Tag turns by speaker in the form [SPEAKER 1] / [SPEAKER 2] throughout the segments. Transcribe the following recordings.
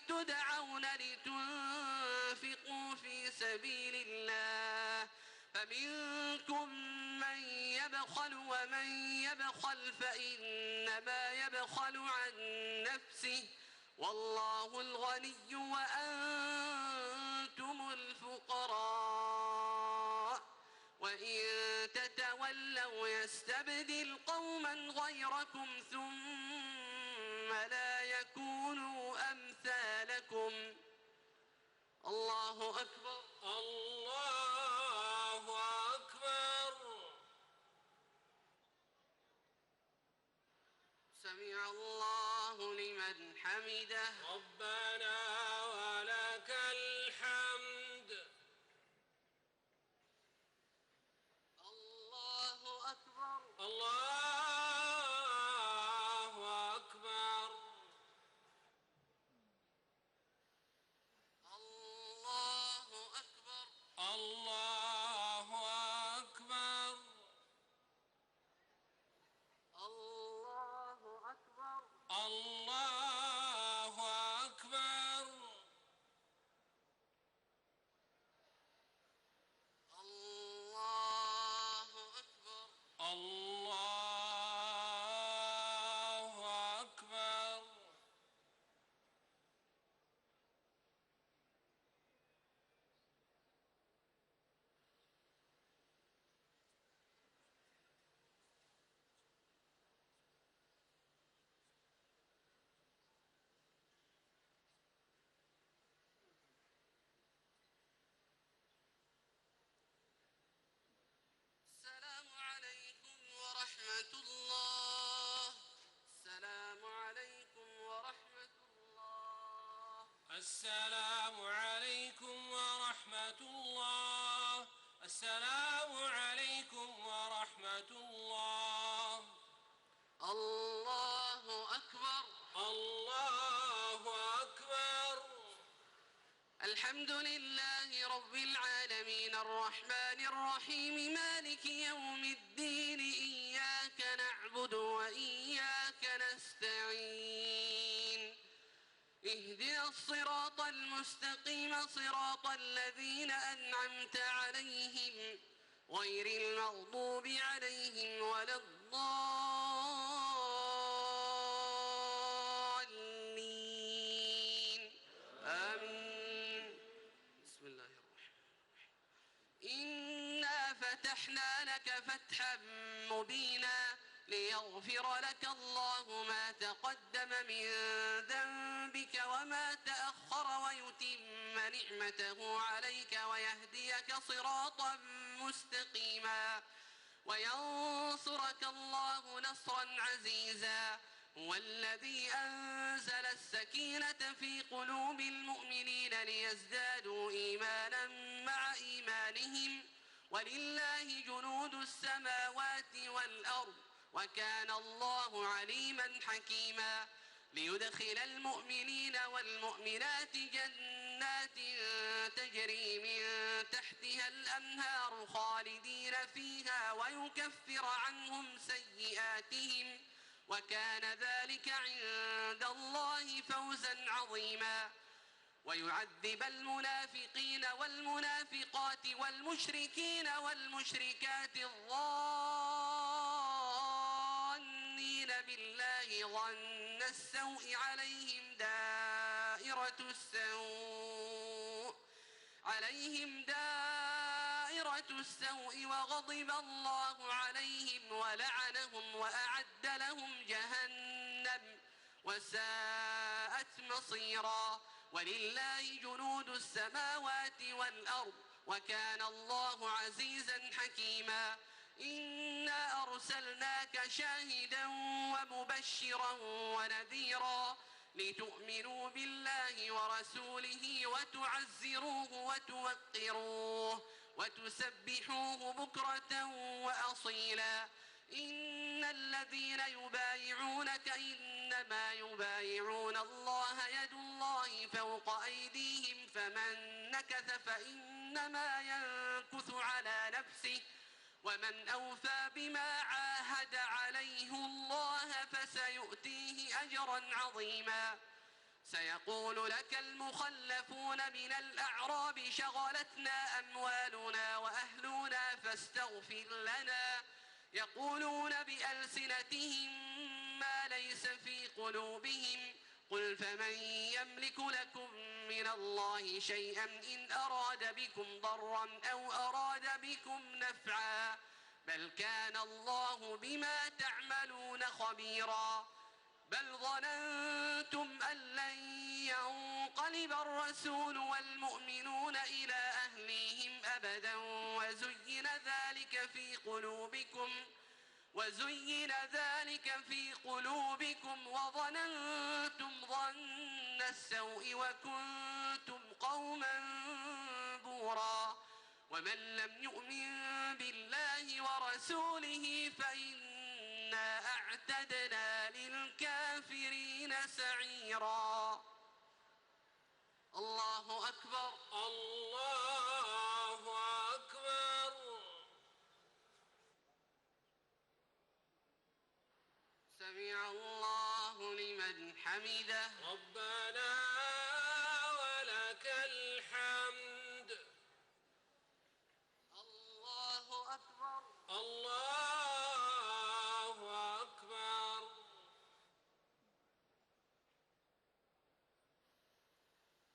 [SPEAKER 1] تدعون لتنفقوا في سبيل الله فمنكم من يبخل ومن يبخل فإنما يبخل عن نفسه والله الغني وأنتم الفقراء وإن تتولوا يستبدل قوما غيركم ثم لا يكونوا أمثالكم. الله أكبر.
[SPEAKER 2] الله أكبر.
[SPEAKER 1] سمع الله لمن حمده.
[SPEAKER 2] ربنا ولك الحمد.
[SPEAKER 1] الله أكبر.
[SPEAKER 2] الله أكبر.
[SPEAKER 1] الله أكبر.
[SPEAKER 2] الله أكبر.
[SPEAKER 1] الله أكبر.
[SPEAKER 2] الله أكبر.
[SPEAKER 1] الله أكبر.
[SPEAKER 2] الله أكبر.
[SPEAKER 1] السلام عليكم ورحمة الله. السلام عليكم ورحمة الله.
[SPEAKER 2] السلام عليكم ورحمة الله. السلام عليكم ورحمة الله.
[SPEAKER 1] الله أكبر.
[SPEAKER 2] الله أكبر.
[SPEAKER 1] الحمد لله رب العالمين الرحمن الرحيم مالك يوم الدين إياك نعبد وإياك نستعين اهدنا الصراط المستقيم صراط الذين أنعمت عليهم غير المغضوب عليهم ولا الضالين آمين. بسم الله الرحمن الرحيم. إنا فتحنا لك فتحا مبينا ليغفر لك الله ما تقدم من ذنبك وما تأخر ويتم نعمته عليك ويهديك صراطا مستقيما وينصرك الله نصرا عزيزا. هو الذي أنزل السكينة في قلوب المؤمنين ليزدادوا إيمانا مع إيمانهم ولله جنود السماوات والأرض وكان الله عليما حكيما. ليدخل المؤمنين والمؤمنات جنات تجري من تحتها الأنهار خالدين فيها ويكفر عنهم سيئاتهم وكان ذلك عند الله فوزا عظيما. ويعذب المنافقين والمنافقات والمشركين والمشركات الظانين بالله ظن السوء عليهم دائرة السوء وغضب الله عليهم ولعنهم وأعد لهم جهنم وساءت مصيرا. ولله جنود السماوات والأرض وكان الله عزيزا حكيما. إنا أرسلناك شاهدا ومبشرا ونذيرا لتؤمنوا بالله ورسوله وتعزروه وتوقروه وتسبحوه بكرة وأصيلا. إن الذين يبايعونك إنما يبايعون الله يد الله فوق أيديهم فمن نكث فإنما ينكث على نفسه ومن أوفى بما عاهد عليه الله فسيؤتيه أجرا عظيما. سيقول لك المخلفون من الأعراب شغلتنا أموالنا وأهلنا فاستغفر لنا يقولون بألسنتهم ما ليس في قلوبهم قل فمن يملك لكم من الله شيئا إن أراد بكم ضرا أو أراد بكم نفعا بل كان الله بما تعملون خبيرا بل ظننتم أن لن ينقلب الرسول والمؤمنون إلى أهليهم أبدا وزين ذلك في قلوبكم وظننتم ظن السوء وكنتم قوما بورا ومن لم يؤمن بالله ورسوله فإنا أعتدنا للكافرين سعيرا. الله أكبر.
[SPEAKER 2] الله أكبر.
[SPEAKER 1] سمع الله لمن حمده.
[SPEAKER 2] ربنا ولك الحمد.
[SPEAKER 1] الله أكبر.
[SPEAKER 2] الله أكبر.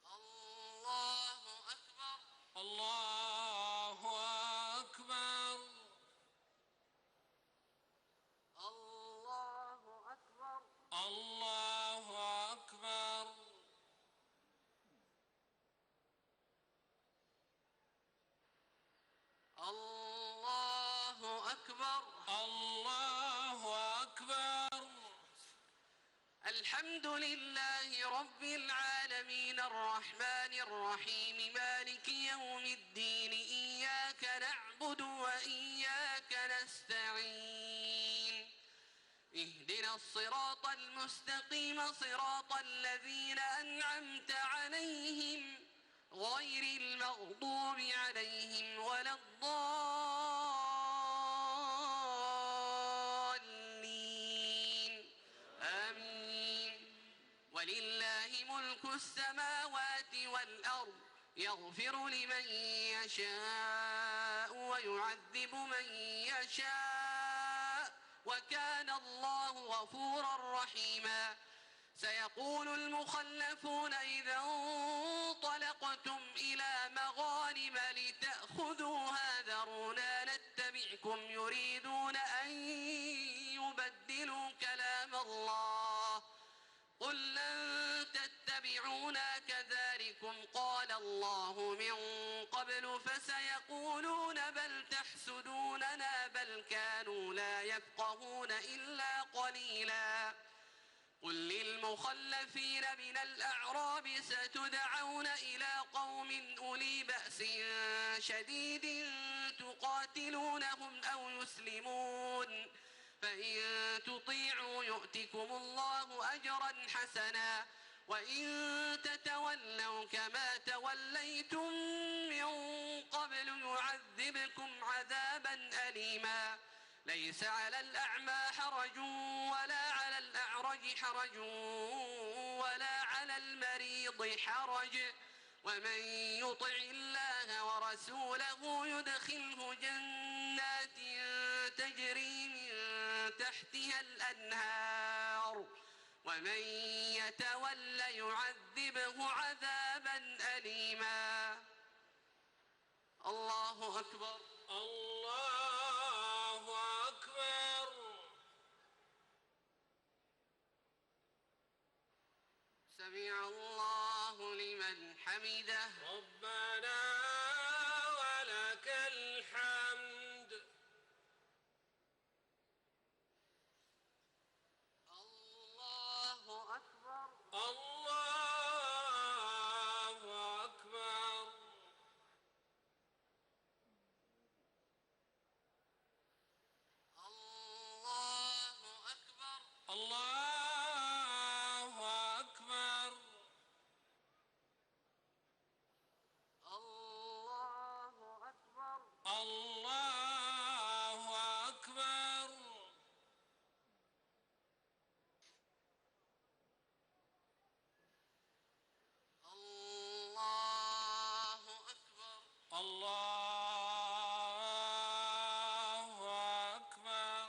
[SPEAKER 1] الله أكبر.
[SPEAKER 2] الله أكبر.
[SPEAKER 1] الله أكبر.
[SPEAKER 2] الله أكبر.
[SPEAKER 1] الله أكبر.
[SPEAKER 2] الله أكبر.
[SPEAKER 1] الحمد لله رب العالمين الرحمن الرحيم مالك يوم الدين إياك نعبد وإياك نستعين اهدنا الصراط المستقيم صراط الذين أنعمت عليهم غير المغضوب عليهم ولا الضالين آمين. ولله ملك السماوات والأرض يغفر لمن يشاء ويعذب من يشاء وكان الله غفورا رحيما. سيقول المخلفون إذا انطلقتم إلى مغانم لتأخذوها ذرونا نتبعكم يريدون أن يبدلوا كلام الله قل لن تتبعونا كذلكم قال الله من قبل فسيقولون بل تحسدوننا بل كانوا لا يفقهون إلا قليلا. قل للمخلفين من الأعراب ستدعون إلى قوم أولي بأس شديد تقاتلونهم أو يسلمون فإن تطيعوا يؤتكم الله أجرا حسنا وإن تتولوا كما توليتم من قبل يعذبكم عذابا أليما. ليس على الأعمى حرج ولا على الأعرج حرج ولا على المريض حرج ومن يطع الله ورسوله يدخله جنات تجري من تحتها الأنهار ومن يتول يعذبه عذابا أليما. الله أكبر.
[SPEAKER 2] الله أكبر.
[SPEAKER 1] سمع الله لمن حمده.
[SPEAKER 2] ربنا ولك الحمد.
[SPEAKER 1] الله أكبر.
[SPEAKER 2] الله أكبر.
[SPEAKER 1] الله أكبر.
[SPEAKER 2] الله أكبر.
[SPEAKER 1] الله
[SPEAKER 2] الله أكبر.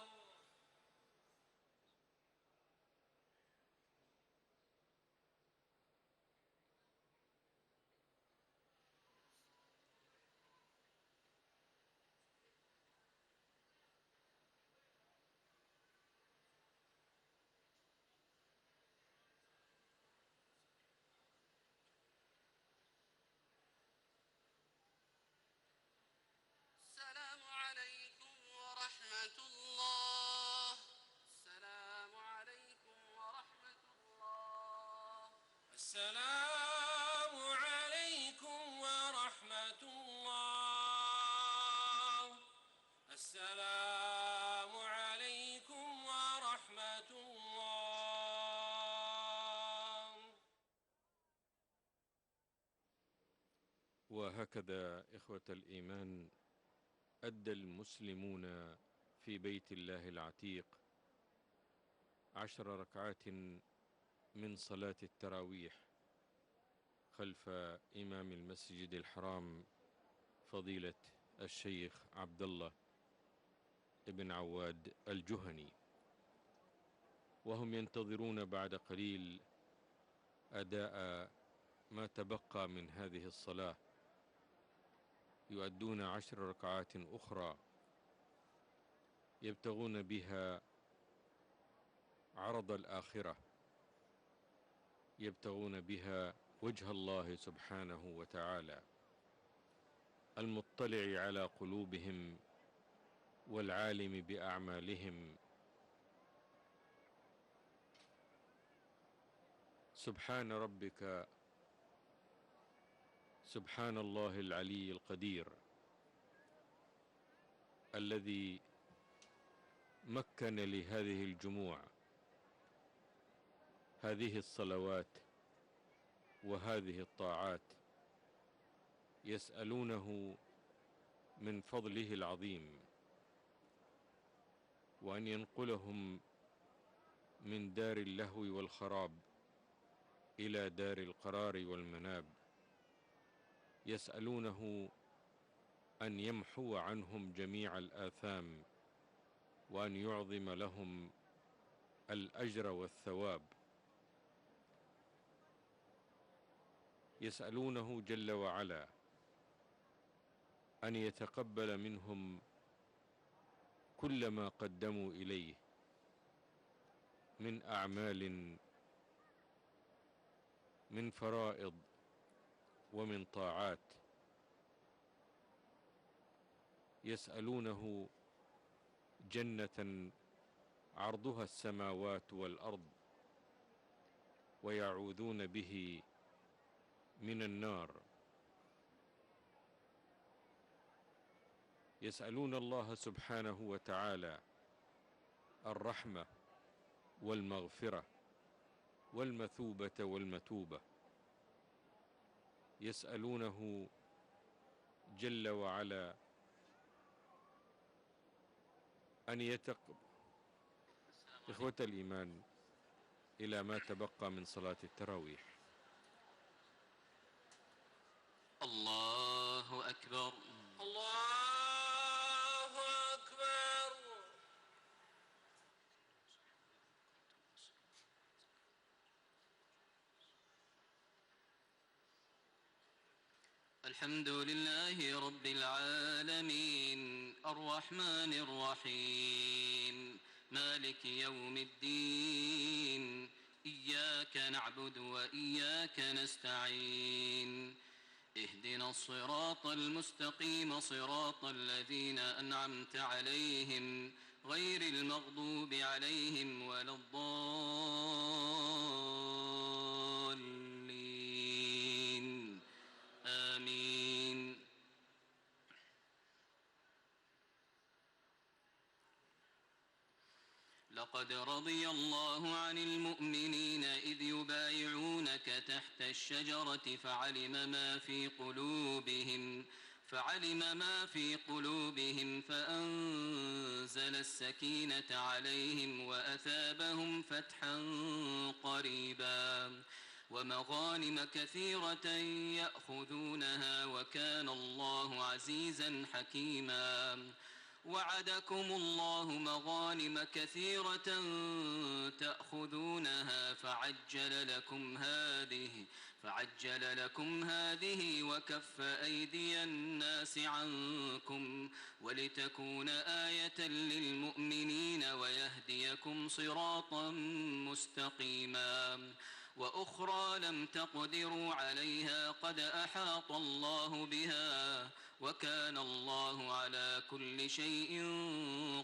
[SPEAKER 1] السلام عليكم ورحمة الله. السلام عليكم ورحمة الله.
[SPEAKER 2] السلام عليكم ورحمة الله. السلام عليكم ورحمة الله.
[SPEAKER 3] وهكذا إخوة الإيمان أدى المسلمون في بيت الله العتيق 10 ركعات من صلاة التراويح خلف إمام المسجد الحرام فضيلة الشيخ عبد الله ابن عواد الجهني، وهم ينتظرون بعد قليل أداء ما تبقى من هذه الصلاة، يؤدون 10 ركعات أخرى يبتغون بها عرض الآخرة، يبتغون بها وجه الله سبحانه وتعالى المطلع على قلوبهم والعالم بأعمالهم. سبحان ربك، سبحان الله العلي القدير الذي مكن لهذه الجموع هذه الصلوات وهذه الطاعات، يسألونه من فضله العظيم وأن ينقلهم من دار اللهو والخراب إلى دار القرار والمناب، يسألونه أن يمحو عنهم جميع الآثام وأن يعظم لهم الأجر والثواب، يسألونه جل وعلا أن يتقبل منهم كل ما قدموا إليه من أعمال، من فرائض ومن طاعات. يسألونه جنة عرضها السماوات والأرض، ويعوذون به من النار. يسألون الله سبحانه وتعالى الرحمة والمغفرة والمثوبة والمتوبة، يسألونه جل وعلا أن إخوة الإيمان إلى ما تبقى من صلاة التراويح.
[SPEAKER 1] الله أكبر.
[SPEAKER 2] الله أكبر.
[SPEAKER 1] الحمد لله رب العالمين الرحمن الرحيم مالك يوم الدين، إياك نعبد وإياك نستعين، اهدنا الصراط المستقيم صراط الذين أنعمت عليهم غير المغضوب عليهم ولا الضالين، آمين. لقد رضي الله عن المؤمنين إذ يبايعونك تحت الشجرة فعلم ما في قلوبهم فأنزل السكينة عليهم وأثابهم فتحا قريبا. ومغانم كثيرة يأخذونها وكان الله عزيزا حكيما وعدكم الله مغانم كثيرة تأخذونها فعجل لكم هذه وكف أيدي الناس عنكم ولتكون آية للمؤمنين ويهديكم صراطا مستقيما وأخرى لم تقدروا عليها قد أحاط الله بها وكان الله على كل شيء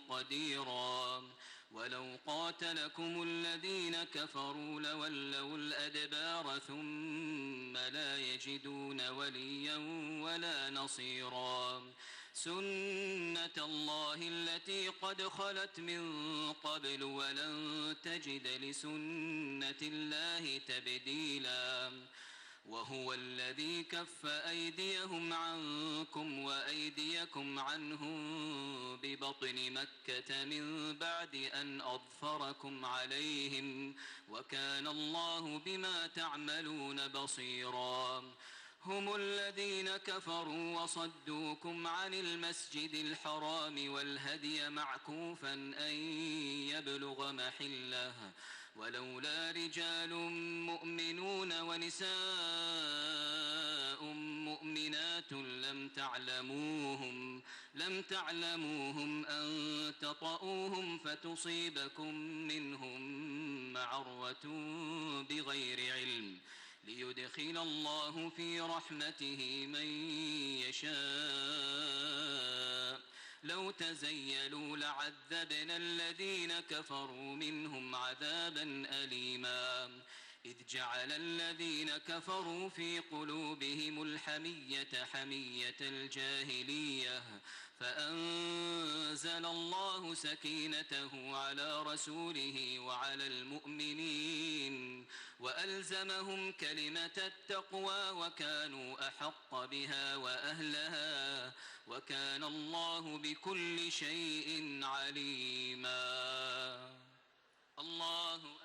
[SPEAKER 1] قديرا ولو قاتلكم الذين كفروا لولوا الأدبار ثم لا يجدون وليا ولا نصيرا سنة الله التي قد خلت من قبل ولن تجد لسنة الله تبديلا وهو الذي كف أيديهم عنكم وأيديكم عنهم ببطن مكة من بعد أن أظفركم عليهم وكان الله بما تعملون بصيرا هم الذين كفروا وصدوكم عن المسجد الحرام والهدي معكوفا أن يبلغ محله ولولا رجال مؤمنون ونساء مؤمنات لم تعلموهم أن تطؤوهم فتصيبكم منهم معرة بغير علم ليدخل الله في رحمته من يشاء لو تزيلوا لعذبنا الذين كفروا منهم عذابا أليما إذ جعل الذين كفروا في قلوبهم الحمية حمية الجاهلية فأنزل الله سكينته على رسوله وعلى المؤمنين وألزمهم كلمة التقوى وكانوا أحق بها وأهلها وكان الله بكل شيء عليما الله
[SPEAKER 2] أكبر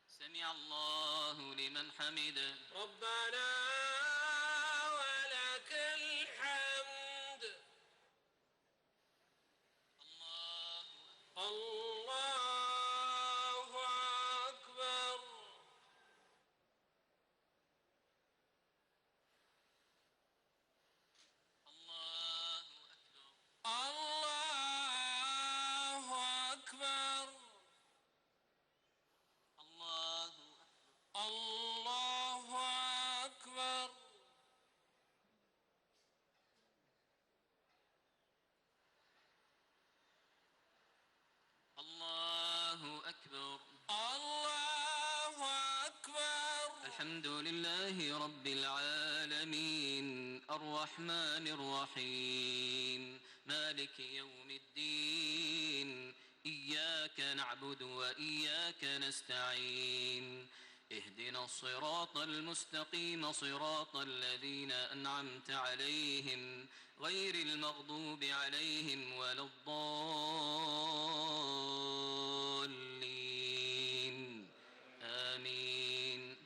[SPEAKER 1] سمع الله لمن حمده
[SPEAKER 2] ربنا ولك الحمد الله أكبر الله أكبر الله أكبر
[SPEAKER 1] الله أكبر
[SPEAKER 2] الله أكبر
[SPEAKER 1] الحمد لله رب العالمين الرحمن الرحيم مالك يوم الدين إياك نعبد وإياك نستعين اهدنا الصراط المستقيم صراط الذين أنعمت عليهم غير المغضوب عليهم ولا الضالين آمين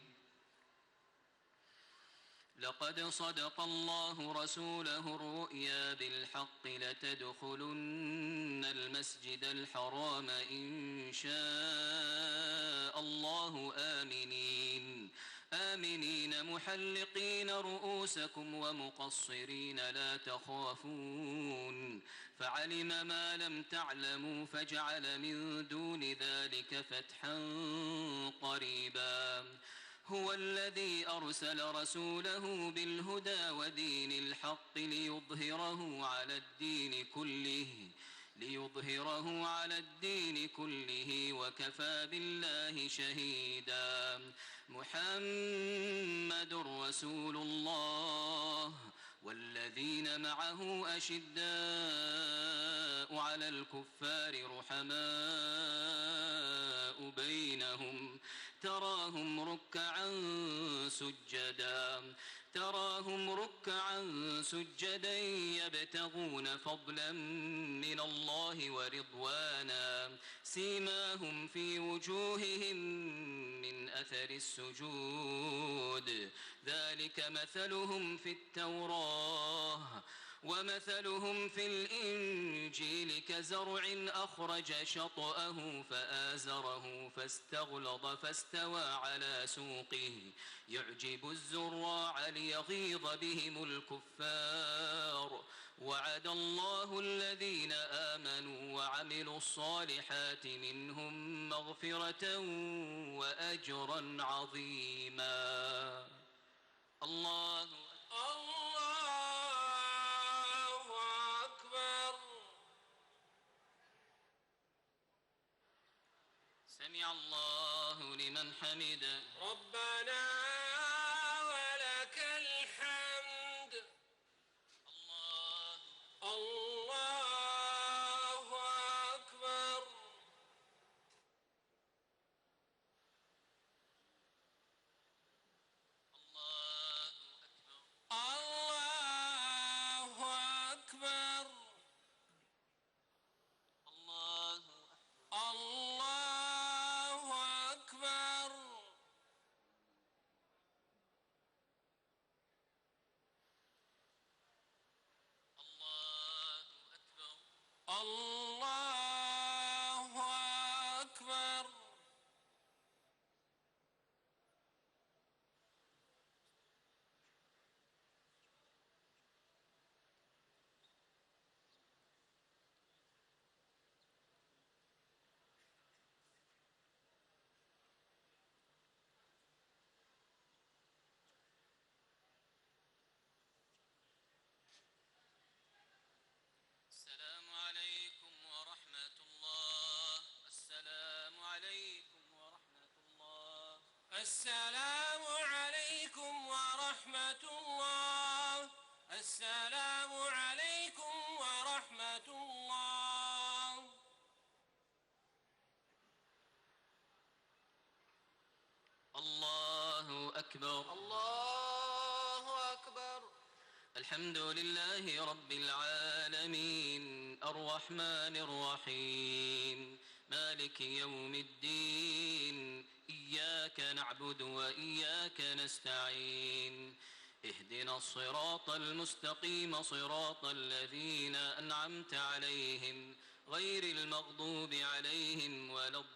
[SPEAKER 1] لقد صدق الله رسوله الرؤيا بالحق لتدخلن المسجد الحرام إن شاء الله آمنين محلقين رؤوسكم ومقصرين لا تخافون فعلم ما لم تعلموا فجعل من دون ذلك فتحا قريبا هو الذي أرسل رسوله بالهدى ودين الحق ليظهره على الدين كله وكفى بالله شهيدا محمد رسول الله والذين معه أشداء على الكفار رحماء بينهم تراهم ركعا سجدا تراهم ركعا سجدا يبتغون فضلا من الله ورضوانا سيماهم في وجوههم من أثر السجود ذلك مثلهم في التوراة ومثلهم في الإنجيل كزرع أخرج شطأه فآزره فاستغلظ فاستوى على سوقه يعجب الزراع ليغيظ بهم الكفار وعد الله الذين آمنوا وعملوا الصالحات منهم مغفرة وأجرا عظيما. الله
[SPEAKER 2] أكبر.
[SPEAKER 1] سمع الله لمن حمده.
[SPEAKER 2] ربنا ولك الحمد.
[SPEAKER 1] الله
[SPEAKER 2] أكبر.
[SPEAKER 1] الله أكبر.
[SPEAKER 2] الله أكبر. الله أكبر.
[SPEAKER 1] السلام عليكم ورحمة الله. السلام عليكم ورحمة الله.
[SPEAKER 2] السلام عليكم ورحمة الله. السلام عليكم ورحمة الله.
[SPEAKER 1] الله أكبر.
[SPEAKER 2] الله أكبر.
[SPEAKER 1] الحمد لله رب العالمين الرحمن الرحيم مالك يوم الدين إياك نعبد وإياك نستعين اهدنا الصراط المستقيم صراط الذين أنعمت عليهم غير المغضوب عليهم ولا الضالين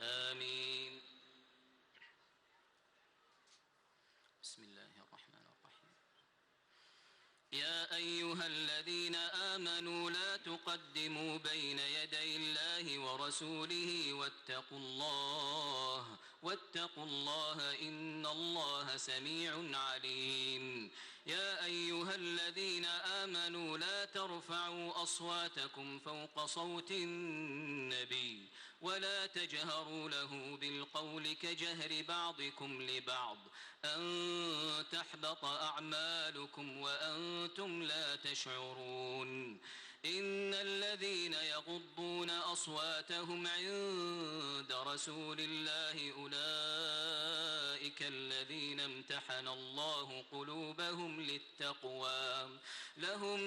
[SPEAKER 1] آمين. بسم الله الرحمن الرحيم. يا أيها الذين آمنوا لا تقدموا بين يدي الله ورسوله واتقوا الله إن الله سميع عليم. يا أيها الذين آمنوا لا ترفعوا أصواتكم فوق صوت النبي ولا تجهروا له بالقول كجهر بعضكم لبعض أن تحبط أعمالكم وأنتم لا تشعرون. إن الذين يغضون أصواتهم عند رسول الله أولئك الذين امتحن الله قلوبهم للتقوى لهم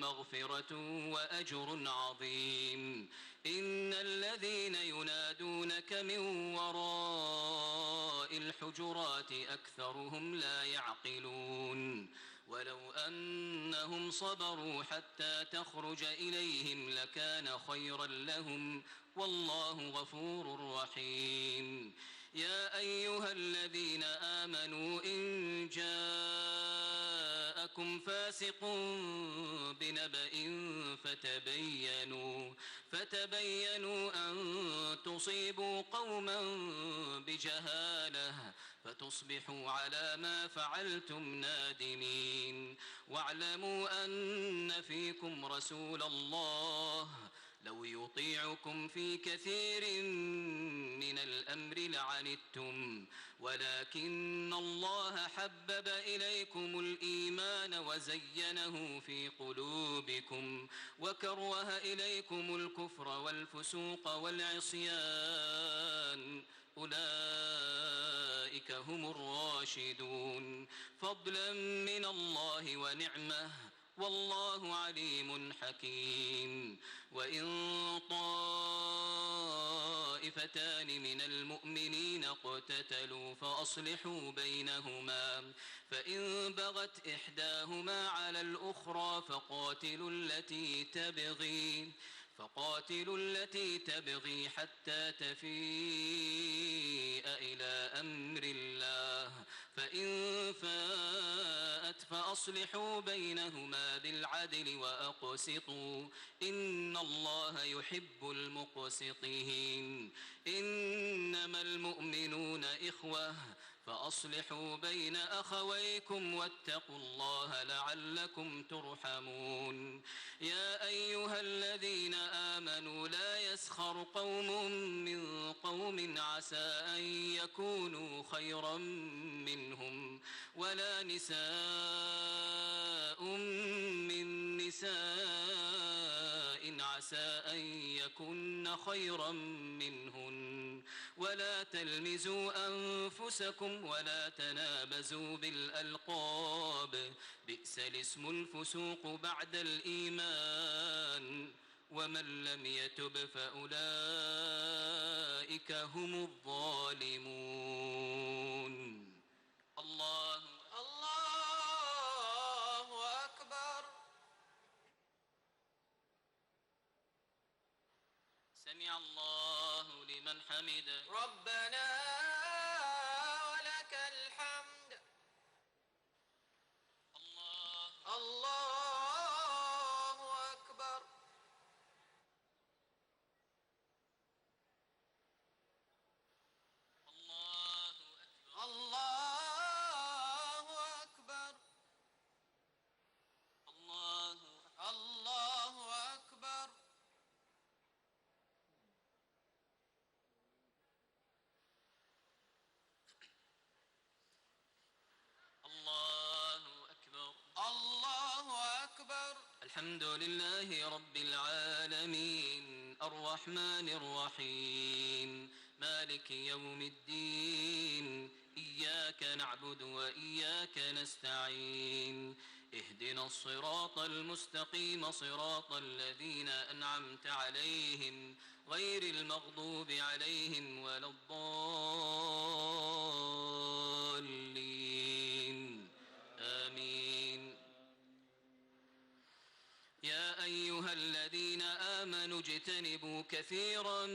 [SPEAKER 1] مغفرة وأجر عظيم. إن الذين ينادونك من وراء الحجرات أكثرهم لا يعقلون. ولو أنهم صبروا حتى تخرج إليهم لكان خيرا لهم والله غفور رحيم. يا أيها الذين آمنوا إن جاءكم فاسق بنبأ فتبينوا أن تصيبوا قوما بجهالة فتصبحوا على ما فعلتم نادمين. واعلموا أن فيكم رسول الله لو يطيعكم في كثير من الأمر لعنتم ولكن الله حبب إليكم الإيمان وزينه في قلوبكم وكره إليكم الكفر والفسوق والعصيان أولئك هم الراشدون فضلا من الله ونعمة والله عليم حكيم وإن طائفتان من المؤمنين اقتتلوا فأصلحوا بينهما فإن بغت إحداهما على الأخرى فقاتلوا التي تبغي حتى تفيء إلى أمر الله فإن فاءت فأصلحوا بينهما بالعدل وأقسطوا إن الله يحب المقسطين إنما المؤمنون إخوة فأصلحوا بين أخويكم واتقوا الله لعلكم ترحمون يا أيها الذين آمنوا لا يسخر قوم من قوم عسى أن يكونوا خيرا منهم ولا نساء من نساء عسى أن يكن خيرا منهن ولا تلمزوا أنفسكم ولا تنابزوا بالألقاب بئس الاسم الفسوق بعد الإيمان ومن لم يتب فأولئك هم الظالمون الله
[SPEAKER 2] أكبر.
[SPEAKER 1] سمع الله لمن حمده
[SPEAKER 2] ربنا ولك الحمد. الله أكبر. الله أكبر. الله أكبر.
[SPEAKER 1] الله أكبر.
[SPEAKER 2] الله أكبر.
[SPEAKER 1] الحمد لله رب العالمين الرحمن الرحيم مالك يوم الدين إياك نعبد وإياك نستعين اهدنا الصراط المستقيم صراط الذين أنعمت عليهم غير المغضوب عليهم ولا الضالين آمين يا أيها الذين آمنوا اجتنبوا كثيرا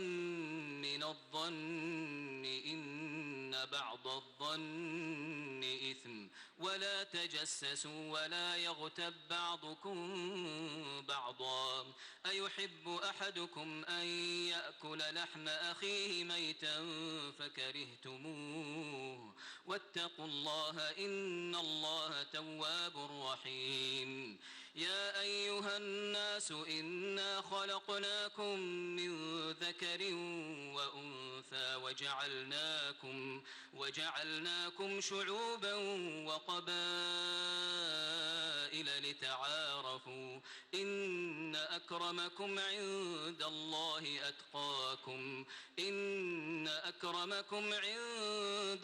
[SPEAKER 1] من الظن إن بعض الظن إثم ولا تجسسوا ولا يغتب بعضكم بعضا أيحب أحدكم أن يأكل لحم أخيه ميتا فكرهتموه واتقوا الله إن الله تواب رحيم يا أيها الناس إنا خلقناكم من ذكر وأنثى وجعلناكم شعوبا وقبائل لتعارفوا إن أكرمكم عند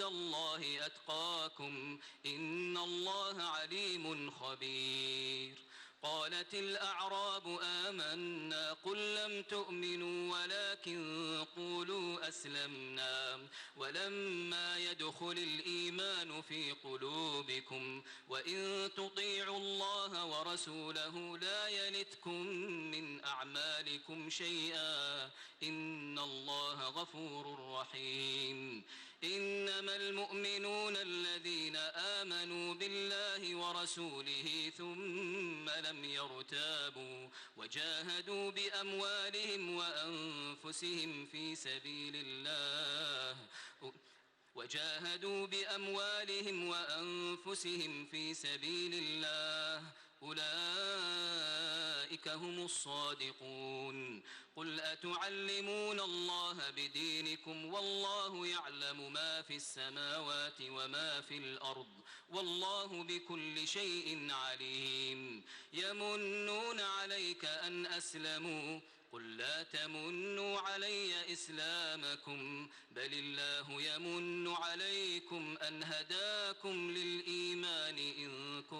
[SPEAKER 1] الله أتقاكم إن الله عليم خبير قالت الأعراب آمنا قل لم تؤمنوا ولكن قولوا أسلمنا ولما يدخل الإيمان في قلوبكم وإن تطيعوا الله ورسوله لا يلتكم من أعمالكم شيئا إن الله غفور رحيم إنما المؤمنون الذين آمنوا بالله ورسوله ثم لم يرتابوا وجاهدوا بأموالهم وأنفسهم في سبيل الله أولئك هم الصادقون قل أتعلمون الله بدينكم والله يعلم ما في السماوات وما في الأرض والله بكل شيء عليم يمنون عليك أن أسلموا قل لا تمنوا علي إسلامكم بل الله يمن عليكم أن هداكم للإيمان إن كنتم